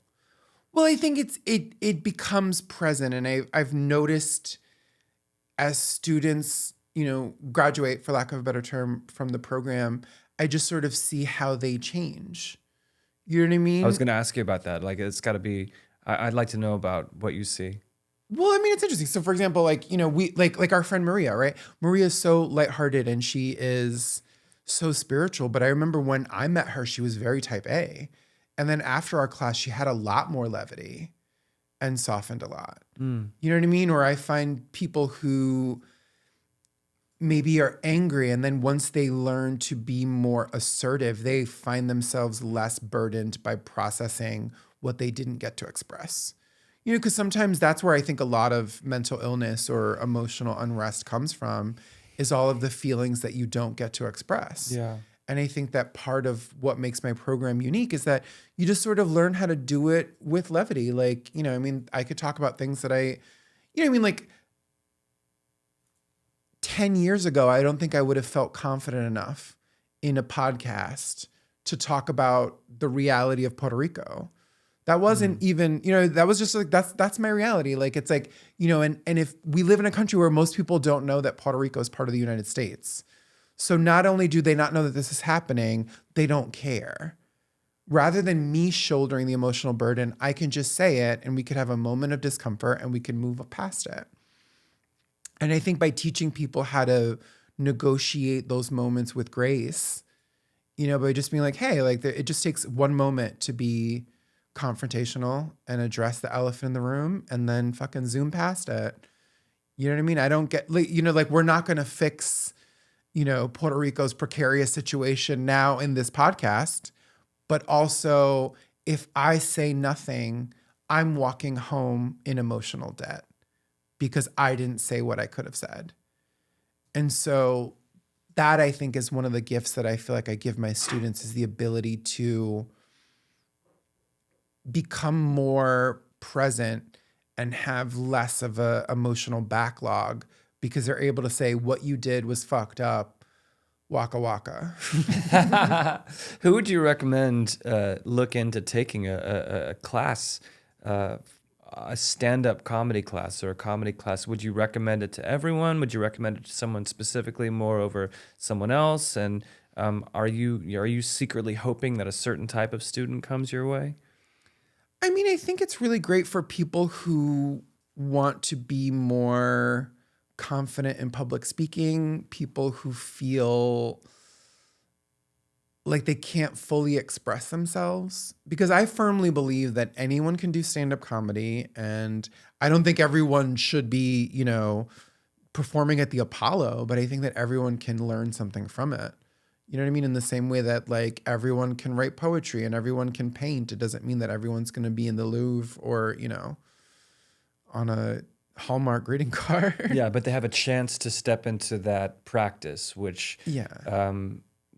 Well, I think it becomes present, and I've noticed as students, you know, graduate, for lack of a better term, from the program, I just sort of see how they change. You know what I mean? I was going to ask you about that. Like, it's got to be. I'd like to know about what you see. Well, I mean, it's interesting. So, for example, like, you know, we like our friend Maria, right? Maria is so lighthearted and she is so spiritual. But I remember when I met her, she was very type A. And then after our class, she had a lot more levity. and softened a lot. Mm. You know what I mean? Or I find people who maybe are angry, and then once they learn to be more assertive, they find themselves less burdened by processing what they didn't get to express. You know, because sometimes that's where I think a lot of mental illness or emotional unrest comes from, is all of the feelings that you don't get to express. Yeah. And I think that part of what makes my program unique is that you just sort of learn how to do it with levity. Like, you know, I mean, I could talk about things that like 10 years ago, I don't think I would have felt confident enough in a podcast to talk about the reality of Puerto Rico. That wasn't even, you know, that was just like, that's my reality. Like, it's like, you know, and if we live in a country where most people don't know that Puerto Rico is part of the United States. So not only do they not know that this is happening, they don't care. Rather than me shouldering the emotional burden, I can just say it and we could have a moment of discomfort and we can move past it. And I think by teaching people how to negotiate those moments with grace, you know, by just being like, hey, like it just takes one moment to be confrontational and address the elephant in the room and then fucking zoom past it. You know what I mean? I don't get, you know, like we're not going to fix, you know, Puerto Rico's precarious situation now in this podcast, but also if I say nothing, I'm walking home in emotional debt because I didn't say what I could have said. And so that I think is one of the gifts that I feel like I give my students, is the ability to become more present and have less of a emotional backlog because they're able to say what you did was fucked up. Waka waka. Who would you recommend look into taking a class, a stand-up comedy class or a comedy class? Would you recommend it to everyone? Would you recommend it to someone specifically more over someone else? And are you secretly hoping that a certain type of student comes your way? I mean, I think it's really great for people who want to be more confident in public speaking, people who feel like they can't fully express themselves. Because I firmly believe that anyone can do stand-up comedy, and I don't think everyone should be, you know, performing at the Apollo, but I think that everyone can learn something from it. You know what I mean? In the same way that like everyone can write poetry and everyone can paint, it doesn't mean that everyone's going to be in the Louvre or, you know, on a Hallmark greeting card. Yeah, but they have a chance to step into that practice, which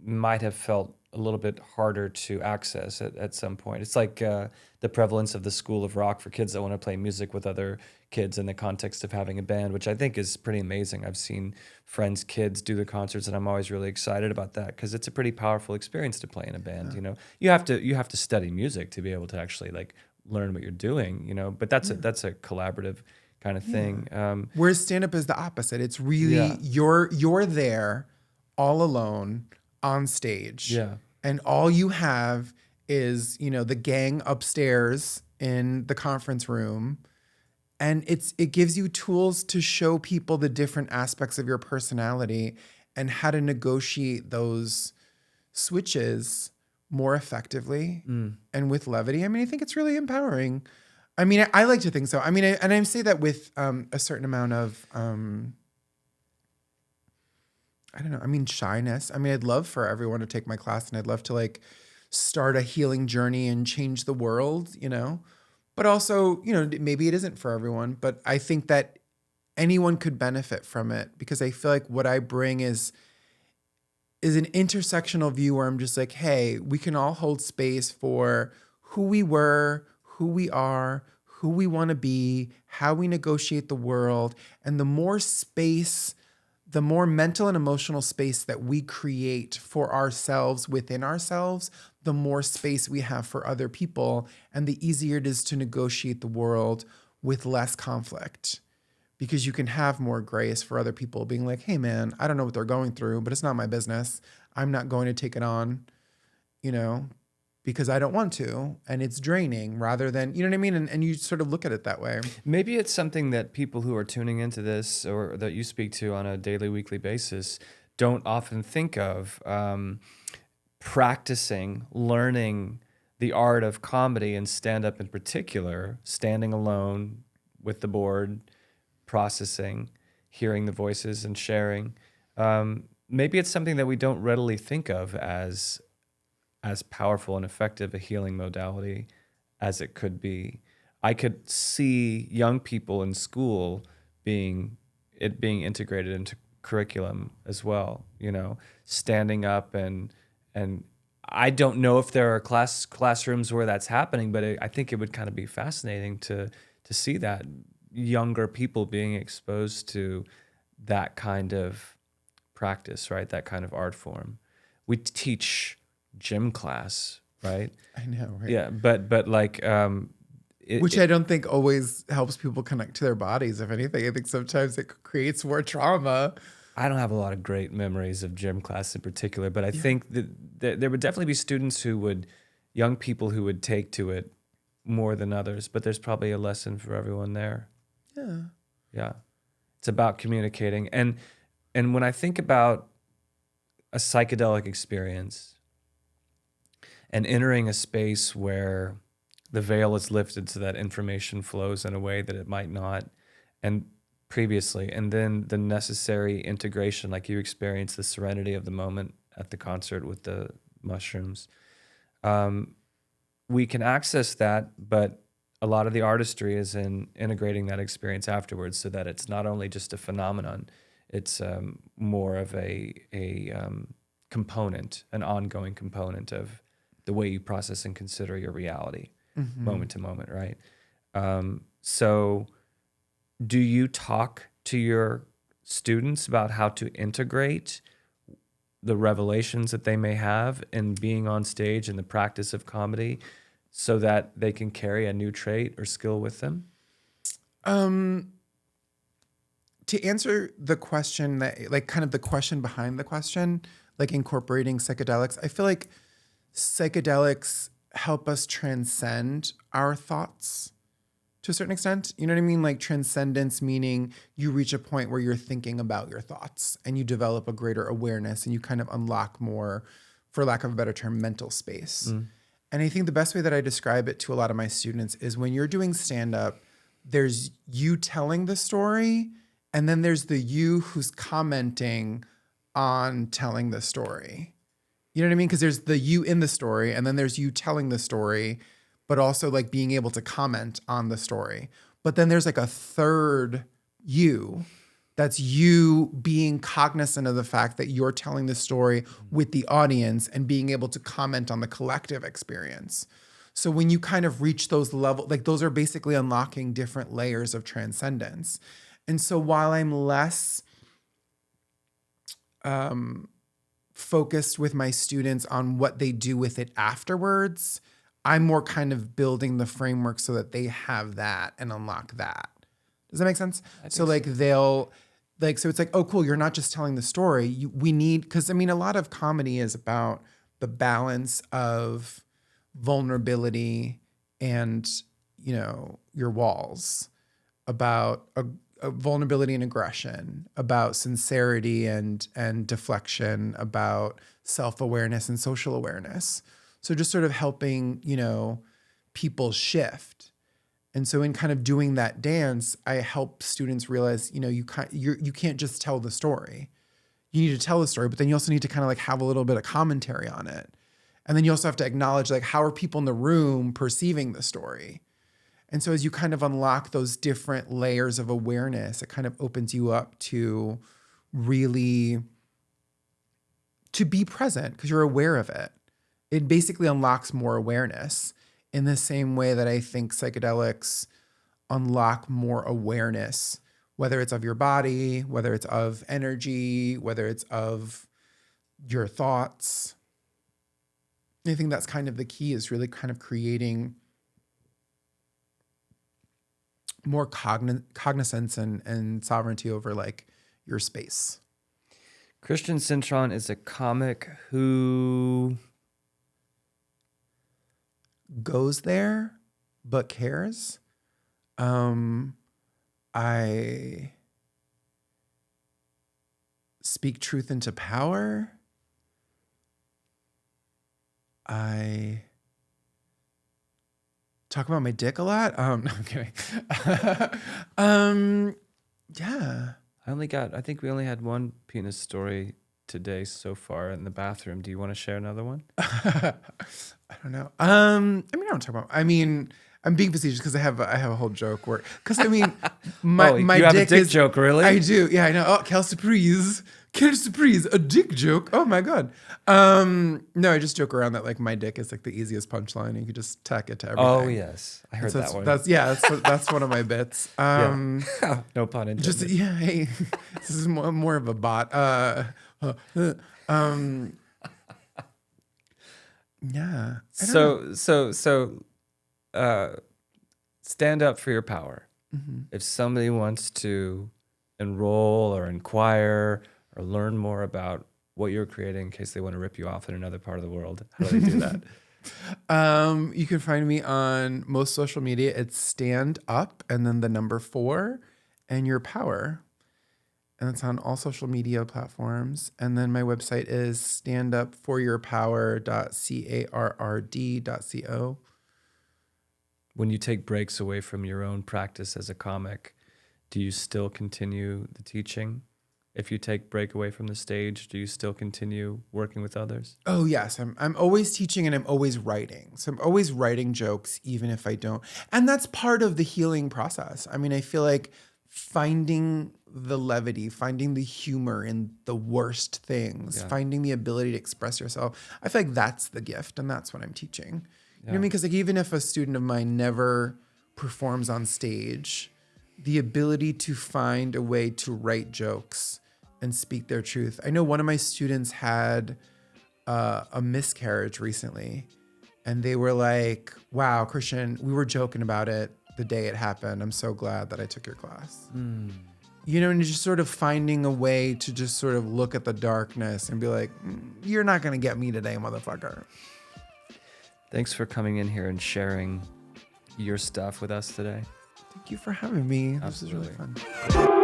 might have felt a little bit harder to access at some point. It's like the prevalence of the School of Rock for kids that want to play music with other kids in the context of having a band, which I think is pretty amazing. I've seen friends' kids do the concerts, and I'm always really excited about that because it's a pretty powerful experience to play in a band. You know, you have to study music to be able to actually like learn what you're doing. You know, but that's a collaborative kind of thing. Whereas stand-up is the opposite. It's really you're there all alone on stage. Yeah. And all you have is, you know, the gang upstairs in the conference room. And it gives you tools to show people the different aspects of your personality and how to negotiate those switches more effectively and with levity. I mean, I think it's really empowering. I mean, I like to think so. I mean, I say that with a certain amount of, I don't know. I mean, shyness. I mean, I'd love for everyone to take my class, and I'd love to like start a healing journey and change the world, you know, but also, you know, maybe it isn't for everyone, but I think that anyone could benefit from it because I feel like what I bring is an intersectional view where I'm just like, hey, we can all hold space for who we were, who we are, who we want to be, how we negotiate the world. And the more space, the more mental and emotional space that we create for ourselves within ourselves, the more space we have for other people, and the easier it is to negotiate the world with less conflict. Because you can have more grace for other people being like, hey man, I don't know what they're going through, but it's not my business. I'm not going to take it on, you know, because I don't want to, and it's draining rather than, you know what I mean? And you sort of look at it that way. Maybe it's something that people who are tuning into this or that you speak to on a daily, weekly basis don't often think of. Practicing, learning the art of comedy and stand-up in particular, standing alone with the board, processing, hearing the voices and sharing. Maybe it's something that we don't readily think of as powerful and effective a healing modality as it could be. I could see young people in school being integrated into curriculum as well, standing up and I don't know if there are classrooms where that's happening, but I think it would kind of be fascinating to see that younger people being exposed to that kind of practice, right? That kind of art form. We teach gym class, right? I know, right? Yeah, but like, which I don't think always helps people connect to their bodies. If anything, I think sometimes it creates more trauma. I don't have a lot of great memories of gym class in particular, but I think that there would definitely be students young people who would take to it more than others, but there's probably a lesson for everyone there. Yeah. Yeah. It's about communicating. And when I think about a psychedelic experience and entering a space where the veil is lifted so that information flows in a way that it might not, and previously, and then the necessary integration, like you experience the serenity of the moment at the concert with the mushrooms. We can access that, but a lot of the artistry is in integrating that experience afterwards so that it's not only just a phenomenon, it's more of a component, an ongoing component of the way you process and consider your reality, moment to moment, right? So do you talk to your students about how to integrate the revelations that they may have in being on stage in the practice of comedy so that they can carry a new trait or skill with them? To answer the question that, like, kind of the question behind the question, like incorporating psychedelics, I feel like psychedelics help us transcend our thoughts to a certain extent. You know what I mean? Like transcendence, meaning you reach a point where you're thinking about your thoughts and you develop a greater awareness and you kind of unlock more, for lack of a better term, mental space. And I think the best way that I describe it to a lot of my students is when you're doing stand-up, there's you telling the story, and then there's the you who's commenting on telling the story. You know what I mean? Because there's the you in the story, and then there's you telling the story, but also like being able to comment on the story. But then there's like a third you, that's you being cognizant of the fact that you're telling the story with the audience and being able to comment on the collective experience. So when you kind of reach those levels, like those are basically unlocking different layers of transcendence. And so while I'm less focused with my students on what they do with it afterwards, I'm more kind of building the framework so that they have that and unlock that. Does that make sense? So like they'll, like, so it's like, oh, cool, you're not just telling the story. We need, because I mean, a lot of comedy is about the balance of vulnerability and, you know, your walls, about a vulnerability and aggression, about sincerity and deflection, about self-awareness and social awareness. So just sort of helping, you know, people shift. And so in kind of doing that dance, I help students realize, you know, you can't just tell the story. You need to tell the story, but then you also need to kind of like have a little bit of commentary on it. And then you also have to acknowledge, like, how are people in the room perceiving the story? And so as you kind of unlock those different layers of awareness, it kind of opens you up to really to be present because you're aware of it. It basically unlocks more awareness in the same way that I think psychedelics unlock more awareness, whether it's of your body, whether it's of energy, whether it's of your thoughts. I think that's kind of the key, is really kind of creating more cognizance and sovereignty over like your space. Christian Cintron is a comic who goes there but cares. I speak truth into power. I talk about my dick a lot. No, I'm kidding. Yeah. I think we only had one penis story today so far in the bathroom. Do you want to share another one? I don't know. I mean, I don't talk about. I mean, I'm being facetious because I have a whole joke where because I mean, my you have dick a dick is, joke, really? I do. Yeah, I know. Oh, quelle surprise! Quelle surprise! A dick joke. Oh my god. No, I just joke around that like my dick is like the easiest punchline. You could just tack it to everything. Oh yes, I heard that one. That's one of my bits. No pun intended. Just yeah. Hey, this is more of a bot. Yeah. I don't know. So, stand up for your power. If somebody wants to enroll or inquire or learn more about what you're creating in case they want to rip you off in another part of the world, how do they do that? You can find me on most social media. It's stand up and then the number 4 and your power. And it's on all social media platforms. And then my website is standupforyourpower.carrd.co. When you take breaks away from your own practice as a comic, do you still continue the teaching? If you take break away from the stage, do you still continue working with others? Oh yes, I'm always teaching and I'm always writing. So I'm always writing jokes even if I don't. And that's part of the healing process. I mean, I feel like finding the levity, finding the humor in the worst things, finding the ability to express yourself. I feel like that's the gift and that's what I'm teaching. You know what I mean? Because like even if a student of mine never performs on stage, the ability to find a way to write jokes and speak their truth. I know one of my students had a miscarriage recently and they were like, wow, Christian, we were joking about it the day it happened. I'm so glad that I took your class. You know, and just sort of finding a way to just sort of look at the darkness and be like, you're not going to get me today, motherfucker. Thanks for coming in here and sharing your stuff with us today. Thank you for having me. Absolutely. This was really fun.